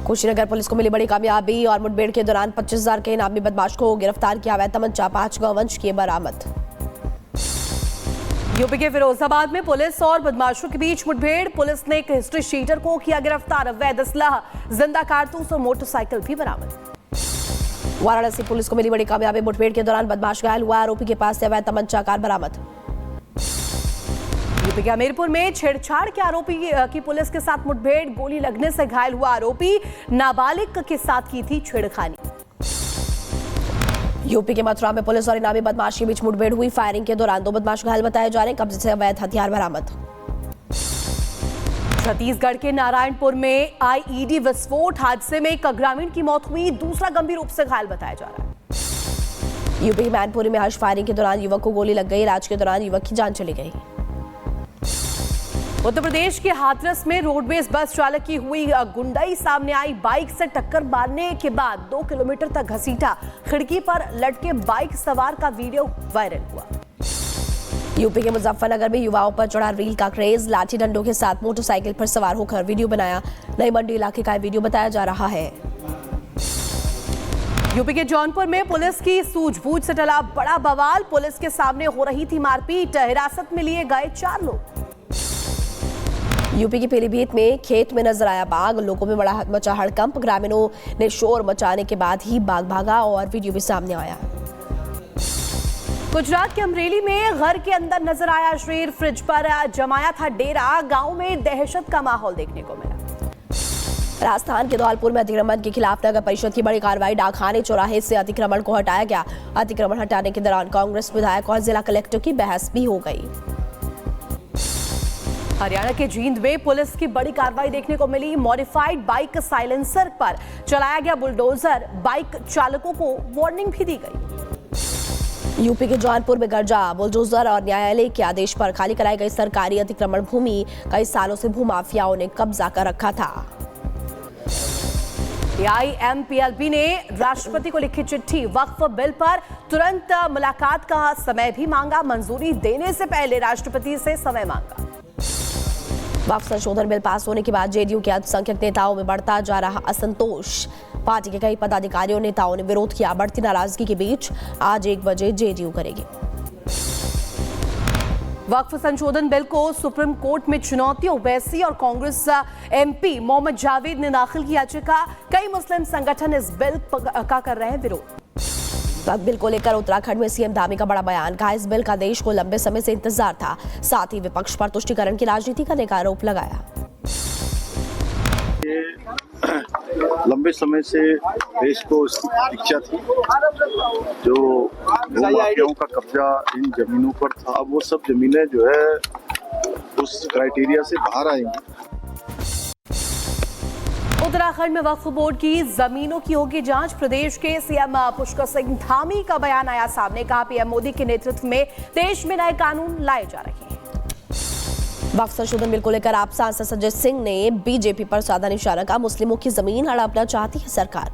Kushinagar police को मिली बड़ी कामयाबी और मुठभेड़ के दौरान 25,000 के इनामी बदमाश को गिरफ्तार किया। अवैध तमंचा 5 गौवंश किए बरामद। यूपी के फिरोजाबाद में पुलिस और बदमाशों के बीच मुठभेड़। पुलिस ने एक हिस्ट्री शीटर को किया गिरफ्तार। अवैध असलाह, जिंदा कारतूस और मोटरसाइकिल भी बरामद। वाराणसी पुलिस को मिली बड़ी कामयाबी। मुठभेड़ के दौरान बदमाश घायल हुआ। आरोपी के पास से अवैध तमंचा कार बरामद। यूपी के हमीरपुर में छेड़छाड़ के आरोपी की पुलिस के साथ मुठभेड़। गोली लगने से घायल हुआ आरोपी। नाबालिग के साथ की थी छेड़खानी। यूपी के मथुरा में पुलिस और इनामी बदमाश के बीच मुठभेड़ हुई। फायरिंग के दौरान 2 बदमाश घायल बताए जा रहे हैं। कब्जे से अवैध हथियार बरामद। छत्तीसगढ़ के नारायणपुर में आईईडी विस्फोट। हादसे में एक ग्रामीण की मौत हुई, दूसरा गंभीर रूप से घायल बताया जा रहा है। यूपी के मैनपुरी में हर्ष फायरिंग के दौरान युवक को गोली लग गई। इलाज के दौरान युवक की जान चली गई। उत्तर प्रदेश के हाथरस में रोडवेज बस चालक की हुई गुंडाई सामने आई। बाइक से टक्कर मारने के बाद 2 किलोमीटर तक घसीटा। खिड़की पर लटके बाइक सवार का वीडियो वायरल हुआ। यूपी के मुजफ्फरनगर में युवाओं पर चढ़ा रील का क्रेज। लाठी डंडों के साथ मोटरसाइकिल पर सवार होकर वीडियो बनाया। नई मंडी इलाके का वीडियो बताया जा रहा है। यूपी के जौनपुर में पुलिस की सूझबूझ से टला बड़ा बवाल। पुलिस के सामने हो रही थी मारपीट। हिरासत में लिए गए 4 लोग। यूपी के पीलीभीत में खेत में नजर आया बाघ। लोगों में बड़ा मचा हड़कंप। ग्रामीणों ने शोर मचाने के बाद ही बाघ भागा और वीडियो भी सामने आया। गुजरात के अमरेली में घर के अंदर नजर आया शेर। फ्रिज पर जमाया था डेरा। गांव में दहशत का माहौल देखने को मिला। राजस्थान के धौलपुर में अतिक्रमण के खिलाफ नगर परिषद की बड़ी कार्रवाई। डाकखाने चौराहे से अतिक्रमण को हटाया गया। अतिक्रमण हटाने के दौरान कांग्रेस विधायक और जिला कलेक्टर की बहस भी हो गई। हरियाणा के जींद में पुलिस की बड़ी कार्रवाई देखने को मिली। मॉडिफाइड बाइक साइलेंसर पर चलाया गया बुलडोजर। बाइक चालकों को वार्निंग भी दी गई। यूपी के जौनपुर में गर्जा। बुलडोजर और न्यायालय के आदेश पर खाली कराई गई सरकारी अतिक्रमण भूमि। कई सालों से भूमाफियाओं ने कब्जा कर रखा था। AIMPLB ने राष्ट्रपति को लिखी चिट्ठी। वक्फ बिल पर तुरंत मुलाकात का समय भी मांगा। मंजूरी देने से पहले राष्ट्रपति से समय मांगा। वक्फ संशोधन बिल पास होने के बाद जेडीयू के अल्पसंख्यक नेताओं में बढ़ता जा रहा असंतोष। पार्टी के कई पदाधिकारियों नेताओं ने विरोध किया। बढ़ती नाराजगी के बीच आज 1 बजे जेडीयू करेगी। वक्फ संशोधन बिल को सुप्रीम कोर्ट में चुनौती। ओवैसी और कांग्रेस MP मोहम्मद जावेद ने दाखिल की याचिका। कई मुस्लिम संगठन इस बिल का कर रहे हैं विरोध। वक्फ बिल को लेकर उत्तराखंड में सीएम धामी का बड़ा बयान। कहा इस बिल का देश को लंबे समय से इंतजार था। साथ ही विपक्ष पर तुष्टीकरण की राजनीति करने का आरोप लगाया। लंबे समय से देश को इसकी इच्छा थी। जो भूमाफियाओं का कब्जा इन जमीनों पर था, वो सब जमीनें जो है उस क्राइटेरिया से बाहर आएंगी। उत्तराखंड में वक्फ बोर्ड की जमीनों की होगी जांच। प्रदेश के सीएम पुष्कर सिंह धामी का बयान आया सामने। कहा पीएम मोदी के नेतृत्व में देश में नए कानून लाए जा रहे हैं। वक्फ संशोधन बिल को लेकर आप सांसद संजय सिंह ने बीजेपी पर साधा निशाना कहा। मुस्लिमों की जमीन हड़पना चाहती है सरकार।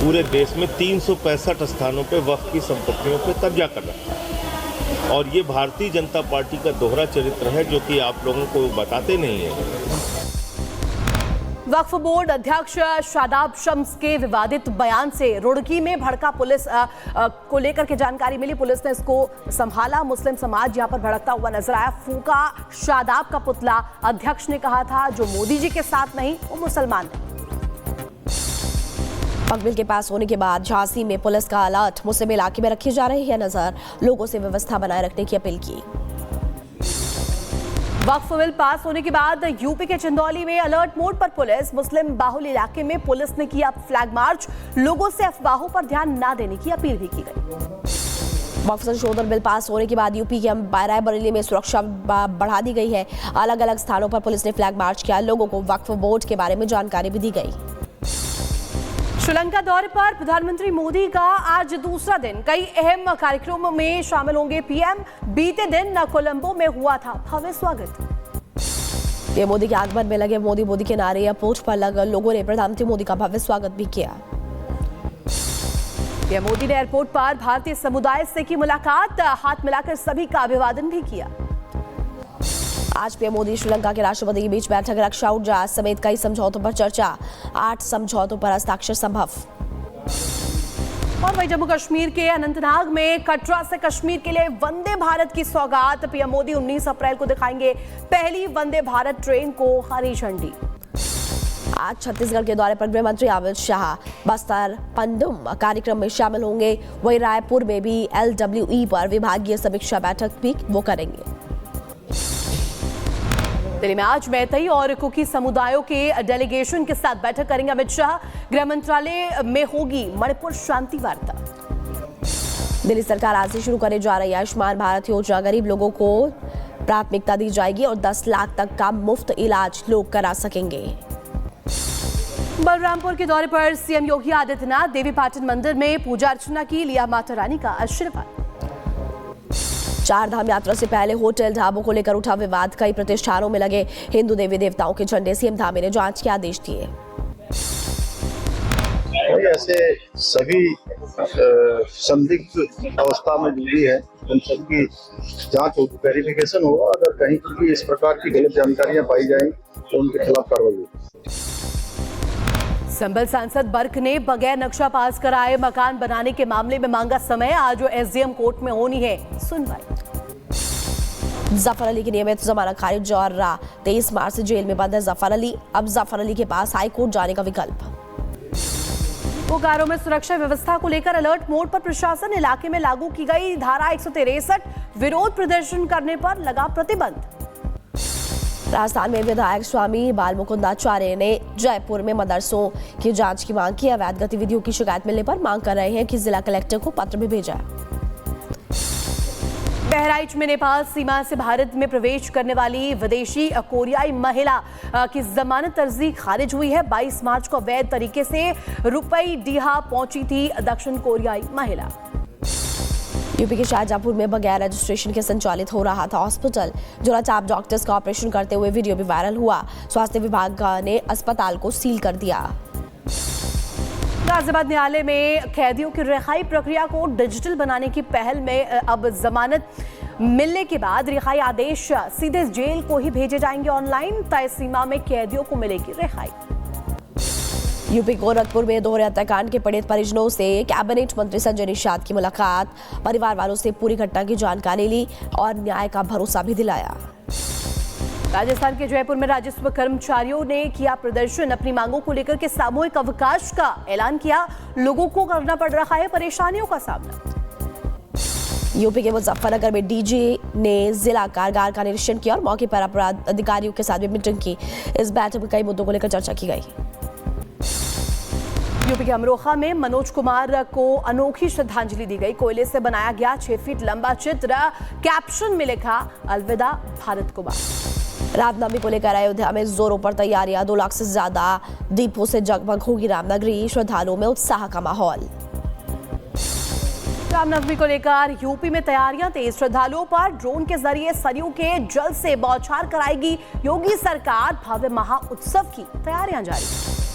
पूरे देश में 365 स्थानों पे वक्फ की संपत्तियों पे कब्जा कर रखा है और ये भारतीय जनता पार्टी का दोहरा चरित्र है जो कि आप लोगों को बताते नहीं है। वक्फ बोर्ड अध्यक्ष शादाब शम्स के विवादित बयान से रुड़की में भड़का पुलिस को लेकर के जानकारी मिली। पुलिस ने इसको संभाला। मुस्लिम समाज यहां पर भड़कता हुआ नजर आया। फूका शादाब का पुतला। अध्यक्ष ने कहा था जो मोदी जी के साथ नहीं वो मुसलमान नहीं। वक्फ बिल के पास होने के बाद झांसी में पुलिस का अलर्ट। मुस्लिम इलाके में रखी जा रही है नजर। लोगों से व्यवस्था बनाए रखने की अपील की। वक्फ बिल पास होने के बाद यूपी के चंदौली में अलर्ट मोड पर पुलिस। मुस्लिम बाहुल इलाके में पुलिस ने किया फ्लैग मार्च। लोगों से अफवाहों पर ध्यान न देने की अपील भी की गई। वक्फ संशोधन बिल पास होने के बाद यूपी के रायबरेली में सुरक्षा बढ़ा दी गई है। अलग अलग स्थानों पर पुलिस ने फ्लैग मार्च किया। लोगों को वक्फ बोर्ड के बारे में जानकारी भी दी गई। श्रीलंका दौरे पर प्रधानमंत्री मोदी का आज दूसरा दिन। कई अहम कार्यक्रमों में शामिल होंगे पीएम। बीते दिन कोलंबो में हुआ था भव्य स्वागत। पीएम मोदी के आगमन में लगे मोदी मोदी के नारे। एयरपोर्ट पर लगे लोगों ने प्रधानमंत्री मोदी का भव्य स्वागत भी किया। पीएम मोदी ने एयरपोर्ट पर भारतीय समुदाय से की मुलाकात। हाथ मिलाकर सभी का अभिवादन भी किया। आज पीएम मोदी श्रीलंका के राष्ट्रपति के बीच बैठक, रक्षा ऊर्जा समेत कई समझौतों पर चर्चा, 8 समझौतों पर हस्ताक्षर संभव। और वही जम्मू कश्मीर के अनंतनाग में कटरा से कश्मीर के लिए वंदे भारत की सौगात, पीएम मोदी 19 अप्रैल को दिखाएंगे पहली वंदे भारत ट्रेन को हरी झंडी। आज छत्तीसगढ़ के दौरे पर गृह मंत्री अमित शाह बस्तर पंडुम कार्यक्रम में शामिल होंगे। वहीं रायपुर में भी LWE पर विभागीय समीक्षा बैठक भी वो करेंगे। दिल्ली में आज मैतेई और कुकी समुदायों के डेलीगेशन के साथ बैठक करेंगे अमित शाह। गृह मंत्रालय में होगी मणिपुर शांति वार्ता। दिल्ली सरकार आज से शुरू करने जा रही आयुष्मान भारत योजना, गरीब लोगों को प्राथमिकता दी जाएगी और 10 लाख तक का मुफ्त इलाज लोग करा सकेंगे। बलरामपुर के दौरे पर सीएम योगी आदित्यनाथ देवी पाटन मंदिर में पूजा अर्चना की, लिया माता रानी का आशीर्वाद। 4 धाम यात्रा से पहले होटल ढाबों को लेकर उठा विवाद, कई प्रतिष्ठानों में लगे हिंदू देवी देवताओं के झंडे, सीएम धामी ने जांच के आदेश दिए। ऐसे सभी संदिग्ध अवस्था में जुड़ी है, उन सबकी जांच हो, वेरिफिकेशन होगा। अगर कहीं पर भी इस प्रकार की गलत जानकारियां पाई जाएंगी तो उनके खिलाफ कार्रवाई होगी। संभल सांसद बर्क ने बगैर नक्शा पास कराए मकान बनाने के मामले में मांगा समय, आज SDM कोर्ट में होनी है सुनवाई। जफर अली की नियमित जमानत खारिज और 23 मार्च से जेल में बंद है जफर अली। अब जफर अली के पास हाईकोर्ट जाने का विकल्प। बोकारो में सुरक्षा व्यवस्था को लेकर अलर्ट मोड पर प्रशासन, इलाके में लागू की गई धारा 163, विरोध प्रदर्शन करने पर लगा प्रतिबंध। राजस्थान में विधायक स्वामी बाल मुकुंदाचार्य ने जयपुर में मदरसों की जांच की मांग की। अवैध गतिविधियों की शिकायत मिलने पर मांग कर रहे हैं कि जिला कलेक्टर को पत्र भी भेजा। बहराइच में नेपाल सीमा से भारत में प्रवेश करने वाली विदेशी कोरियाई महिला की जमानत अर्जी खारिज हुई है। 22 मार्च को अवैध तरीके से रुपई डीहा पहुंची थी दक्षिण कोरियाई महिला। यूपी के शाहजहांपुर में बगैर रजिस्ट्रेशन के संचालित हो रहा था हॉस्पिटल, जोराचाप डॉक्टर्स का ऑपरेशन करते हुए वीडियो भी वायरल हुआ। स्वास्थ्य विभाग ने अस्पताल को सील कर दिया। गाजियाबाद न्यायालय में कैदियों की रिहाई प्रक्रिया को डिजिटल बनाने की पहल में अब जमानत मिलने के बाद रिहाई आदेश सीधे जेल को ही भेजे जाएंगे ऑनलाइन। तय सीमा में कैदियों को मिलेगी रिहाई। यूपी गोरखपुर में दोहरे हत्याकांड के पीड़ित परिजनों से कैबिनेट मंत्री संजय निषाद की मुलाकात, परिवार वालों से पूरी घटना की जानकारी ली और न्याय का भरोसा भी दिलाया। राजस्थान के जयपुर में राजस्व कर्मचारियों ने किया प्रदर्शन, अपनी मांगों को लेकर के सामूहिक अवकाश का ऐलान किया। लोगों को करना पड़ रहा है परेशानियों का सामना। यूपी के मुजफ्फरनगर में डीजी ने जिला कारागार का निरीक्षण किया और मौके पर अपराध अधिकारियों के साथ भी मीटिंग की। इस बैठक में कई मुद्दों को लेकर चर्चा की गई। यूपी के अमरोहा में मनोज कुमार को अनोखी श्रद्धांजलि दी गई। कोयले से बनाया गया 6 फीट लंबा चित्र, कैप्शन में लिखा अलविदा भारत कुमार। रामनवमी को लेकर अयोध्या में जोरों पर तैयारियां, 2 लाख से ज्यादा दीपों से जगमग होगी रामनगरी, श्रद्धालुओं में उत्साह का माहौल। रामनवमी को लेकर यूपी में तैयारियां तेज, श्रद्धालुओं पर ड्रोन के जरिए सरयू के जल से बौछार कराएगी योगी सरकार, भव्य महा उत्सव की तैयारियां जारी।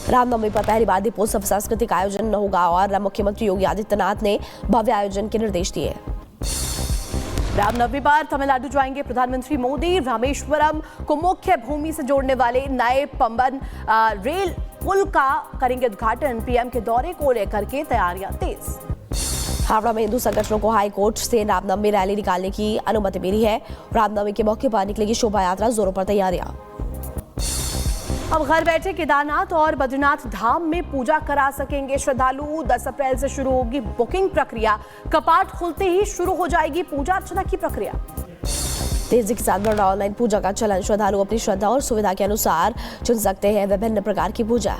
रामनवमी पर पहली बार दीपोत्सव सांस्कृतिक आयोजन होगा और मुख्यमंत्री योगी आदित्यनाथ ने भव्य आयोजन के निर्देश दिए। रामनवमी पर तमिलनाडु जाएंगे प्रधानमंत्री मोदी। रामेश्वरम को मुख्य भूमि से जोड़ने वाले नए पंबन रेल पुल का करेंगे उद्घाटन। पीएम के दौरे को लेकर के तैयारियां तेज। हावड़ा में हिंदू संगठनों को हाई कोर्ट से रामनवमी रैली निकालने की अनुमति मिली है। रामनवमी के मौके पर निकलेगी शोभा यात्रा, जोरों पर तैयारियां। अब घर बैठे केदारनाथ और बद्रीनाथ धाम में पूजा करा सकेंगे श्रद्धालु। 10 अप्रैल से शुरू होगी बुकिंग प्रक्रिया, कपाट खुलते ही शुरू हो जाएगी पूजा अर्चना की प्रक्रिया। तेजी के साथ बढ़ रहा ऑनलाइन पूजा का चलन, श्रद्धालु अपनी श्रद्धा और सुविधा के अनुसार चुन सकते हैं विभिन्न प्रकार की पूजा।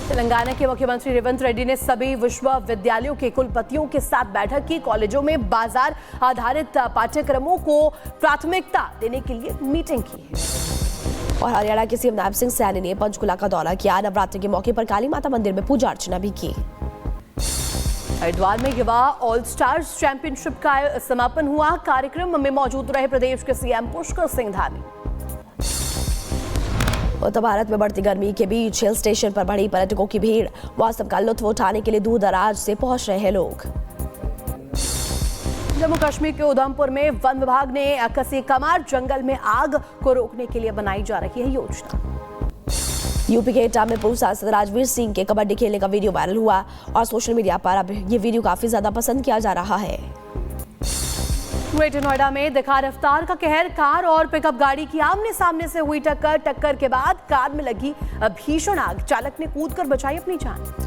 तेलंगाना के मुख्यमंत्री रेवंत रेड्डी ने सभी विश्वविद्यालयों के कुलपतियों के साथ बैठक की। कॉलेजों में बाजार आधारित पाठ्यक्रमों को प्राथमिकता देने के लिए मीटिंग की। और हरियाणा के सीएम नायब सिंह सैनी ने पंचकुला का दौरा किया। नवरात्रि के मौके पर काली माता मंदिर में पूजा अर्चना भी की। हरिद्वार में युवा ऑल स्टार्स चैंपियनशिप का समापन हुआ। कार्यक्रम में मौजूद रहे प्रदेश के सीएम पुष्कर सिंह धामी। उत्तर भारत में बढ़ती गर्मी के बीच हिल स्टेशन पर बढ़ी पर्यटकों की भीड़। मौसम का लुत्फ उठाने के लिए दूर दराज से पहुंच रहे हैं लोग। जम्मू कश्मीर के उधमपुर में वन विभाग ने कसी कमार जंगल में आग को रोकने के लिए बनाई जा रही है योजना। यूपी के एटा में पूर्व सांसद राजवीर सिंह के कबड्डी खेलने का वीडियो वायरल हुआ और सोशल मीडिया पर अब ये वीडियो काफी ज्यादा पसंद किया जा रहा है। ग्रेटर नोएडा में दिखा रफ्तार का कहर। कार और पिकअप गाड़ी की आमने सामने से हुई टक्कर के बाद कार में लगी भीषण आग, चालक ने कूदकर बचाई अपनी जान।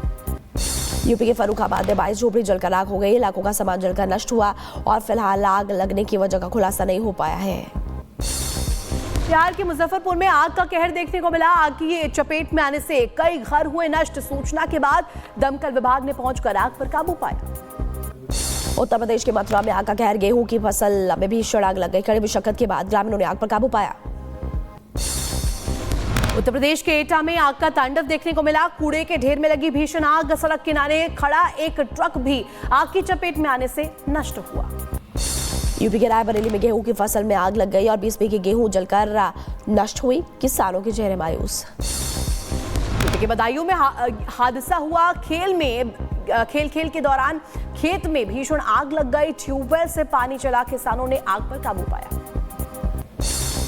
यूपी के फर्रुखाबाद में 22 झोपड़ी जलकर आग हो गई। इलाकों का सामान जलकर नष्ट हुआ और फिलहाल आग लगने की वजह का खुलासा नहीं हो पाया है। बिहार के मुजफ्फरपुर में आग का कहर देखने को मिला। आग की चपेट में आने से कई घर हुए नष्ट। सूचना के बाद दमकल विभाग ने पहुंचकर आग पर काबू पाया। उत्तर प्रदेश के मथुरा में आग का कहर। गेहूं की फसल में भीषण आग लग गई। कड़ी मुशक्कत के बाद ग्रामीणों ने आग पर काबू पाया। उत्तर प्रदेश के एटा में आग का तांडव देखने को मिला। कूड़े के ढेर में लगी भीषण आग। सड़क किनारे खड़ा एक ट्रक भी आग की चपेट में आने से नष्ट हुआ। यूपी के रायबरेली में गेहूं की फसल में आग लग गई और 20 बीघे गेहूं जलकर नष्ट हुई। किसानों के चेहरे मायूस। यूपी के बदायूं में हादसा हुआ। खेल के दौरान खेत में भीषण आग लग गई। ट्यूबवेल से पानी चला किसानों ने आग पर काबू पाया।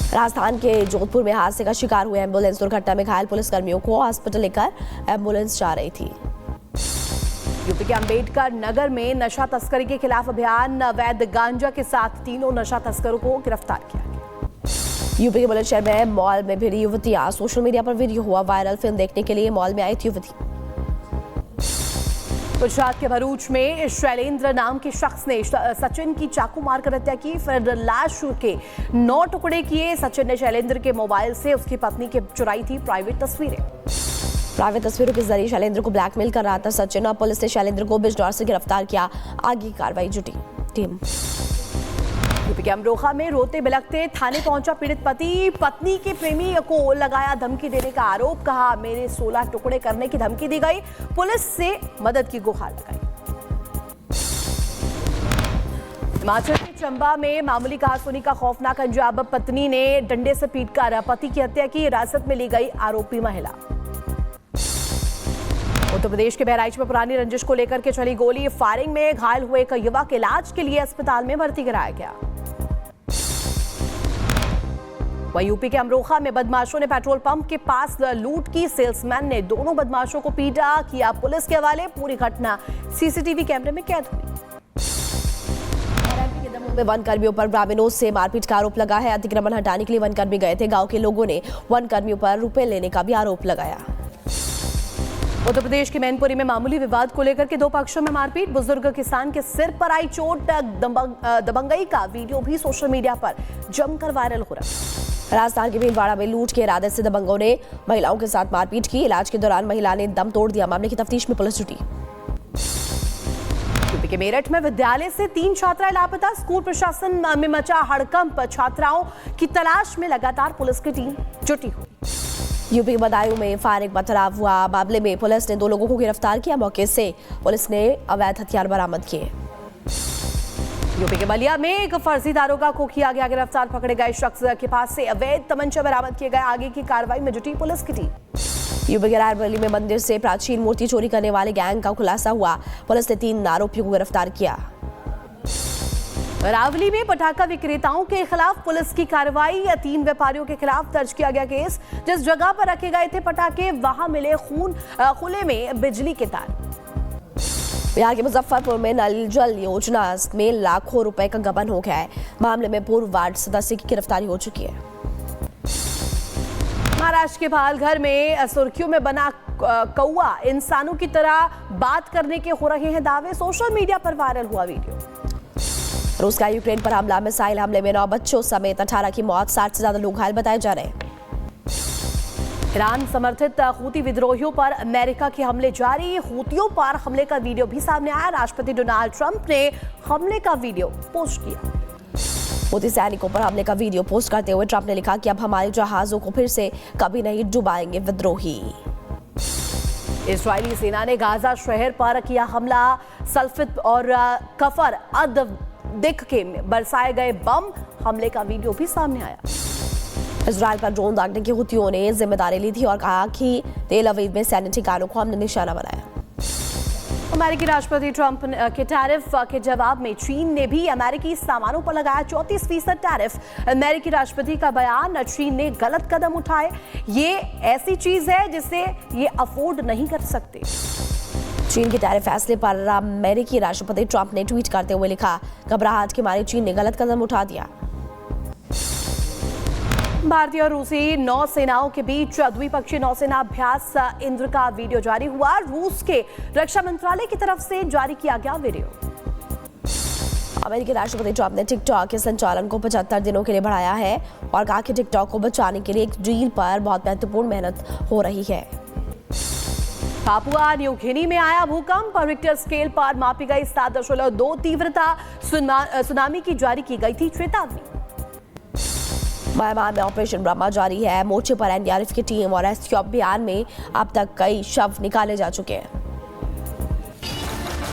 राजस्थान के जोधपुर में हादसे का शिकार हुए एम्बुलेंस। दुर्घटना में घायल पुलिसकर्मियों को हॉस्पिटल लेकर एम्बुलेंस जा रही थी। यूपी के अंबेडकर नगर में नशा तस्करी के खिलाफ अभियान। अवैध गांजा के साथ 3 नशा तस्करों को गिरफ्तार किया गया। यूपी के बुलंदशहर में मॉल में भिड़ी युवतियां। सोशल मीडिया पर वीडियो हुआ वायरल। फिल्म देखने के लिए मॉल में आई थी युवती। गुजरात के भरूच में शैलेंद्र नाम के शख्स ने सचिन की चाकू मारकर हत्या की, फिर लाश के 9 टुकड़े किए। सचिन ने शैलेंद्र के मोबाइल से उसकी पत्नी की चुराई थी प्राइवेट तस्वीरें। प्राइवेट तस्वीरों के जरिए शैलेंद्र को ब्लैकमेल कर रहा था सचिन और पुलिस ने शैलेंद्र को बिजनौर से गिरफ्तार किया। आगे कार्रवाई जुटी टीम। यूपी के अमरोहा में रोते बिलखते थाने पहुंचा पीड़ित पति। पत्नी के प्रेमी को लगाया धमकी देने का आरोप। कहा मेरे 16 टुकड़े करने की धमकी दी गई। पुलिस से मदद की गुहार लगाई। हिमाचल के चंबा में मामूली कहासुनी का खौफनाक अंजाम। पत्नी ने डंडे से पीटकर पति की हत्या की। हिरासत में ली गई आरोपी महिला। उत्तर प्रदेश के बहराइच में पुरानी रंजिश को लेकर के चली गोली। फायरिंग में घायल हुए एक युवक इलाज के लिए अस्पताल में भर्ती कराया गया। वहीं यूपी के अमरोहा में बदमाशों ने पेट्रोल पंप के पास लूट की। सेल्समैन ने दोनों बदमाशों को पीटा, किया पुलिस के हवाले। पूरी घटना सीसीटीवी कैमरे में कैद हुई। एमपी के दमोह में वन कर्मियों पर ग्रामीणों से मारपीट का आरोप लगा है। अतिक्रमण हटाने के लिए वन कर्मी गए थे। गांव के लोगों ने वन कर्मियों पर रुपए लेने का भी आरोप लगाया। उत्तर प्रदेश के मैनपुरी में मामूली विवाद को लेकर के 2 पक्षों में मारपीट। बुजुर्ग किसान के सिर पर आई चोट। दबंगई का वीडियो भी सोशल मीडिया पर जमकर वायरल हो रहा है। राजस्थान के भीलवाड़ा में लूट के इरादे से दबंगों ने महिलाओं के साथ मारपीट की। इलाज के दौरान महिला ने दम तोड़ दिया। मामले की तफ्तीश में पुलिस जुटी। यूपी के मेरठ में विद्यालय से 3 छात्राएं लापता। स्कूल प्रशासन में मचा हड़कंप। छात्राओं की तलाश में लगातार पुलिस की टीम जुटी हुई। यूपी के बदायूं में फायरिंग पथराव हुआ। मामले में पुलिस ने 2 लोगों को गिरफ्तार किया। मौके से पुलिस ने अवैध हथियार बरामद किए। यूपी के बलिया में एक फर्जी दारोगा को किया गया गिरफ्तार। पकड़े गए शख्स के पास से अवैध तमंचा बरामद किए गए। आगे की कार्रवाई में जुटी पुलिस की टीम। यूपी के रायबरेली में मंदिर से प्राचीन मूर्ति चोरी करने वाले गैंग का खुलासा हुआ। पुलिस ने 3 आरोपियों को गिरफ्तार किया। रावली में पटाखा विक्रेताओं के खिलाफ पुलिस की कार्रवाई। 3 व्यापारियों के खिलाफ दर्ज किया गया केस। जिस जगह पर रखे गए थे पटाखे वहां मिले खुले में बिजली के तार। बिहार के मुजफ्फरपुर में नल जल योजना में लाखों रुपए का गबन हो गया है। मामले में पूर्व वार्ड सदस्य की गिरफ्तारी हो चुकी है। महाराष्ट्र के पालघर में सुर्खियों में बना कौआ इंसानों की तरह बात करने के हो रहे हैं दावे। सोशल मीडिया पर वायरल हुआ वीडियो। रूस का यूक्रेन पर हमला। मिसाइल हमले में 9 बच्चों समेत 18 की मौत। 60 से ज्यादा लोग घायल बताए जा रहे हैं। ईरान समर्थित हूती विद्रोहियों पर अमेरिका के हमले जारी। हूतियों पर हमले का वीडियो भी सामने आया। राष्ट्रपति डोनाल्ड ट्रंप ने हमले का वीडियो पोस्ट किया। हूती सैनिकों पर हमले का वीडियो पोस्ट करते हुए ट्रंप ने लिखा कि अब हमारे जहाजों को फिर से कभी नहीं डुबाएंगे विद्रोही। इजरायली सेना ने गाजा शहर पर किया हमला। सल्फित और कफर अद दिख के बरसाए गए बम। हमले का वीडियो भी सामने आया। इजराइल पर ड्रोन दागने की हुतियों ने जिम्मेदारी ली थी और कहा कि तेल अवीव में सैन्य ठिकानों को हमने निशाना बनाया। अमेरिकी राष्ट्रपति ट्रंप के टैरिफ के जवाब में चीन ने भी अमेरिकी सामानों पर लगाया 34% टैरिफ। अमेरिकी राष्ट्रपति का बयान, चीन ने गलत कदम उठाए, ये ऐसी चीज है जिसे ये अफोर्ड नहीं कर सकते। चीन के टैरिफ फैसले पर अमेरिकी राष्ट्रपति ट्रंप ने ट्वीट करते हुए लिखा, घबराहट के मारे चीन ने गलत कदम उठा दिया। भारतीय और रूसी नौसेनाओं के बीच द्विपक्षीय नौसेना अभ्यास इंद्र का वीडियो जारी हुआ। रूस के रक्षा मंत्रालय की तरफ से जारी किया गया वीडियो। अमेरिकी राष्ट्रपति ट्रंप ने टिकटॉक के संचालन को 75 दिनों के लिए बढ़ाया है और कहा कि टिकटॉक को बचाने के लिए एक डील पर बहुत महत्वपूर्ण मेहनत हो रही है। पापुआ न्यू गिनी में आया भूकंप, रिक्टर स्केल पर मापी गई 7.2 तीव्रता। सुनामी की जारी की गई थी चेतावनी। म्यांमार में ऑपरेशन ब्रह्मा जारी है। मोर्चे पर एनडीआरएफ की टीम और रेस्क्यू अभियान में अब तक कई शव निकाले जा चुके हैं।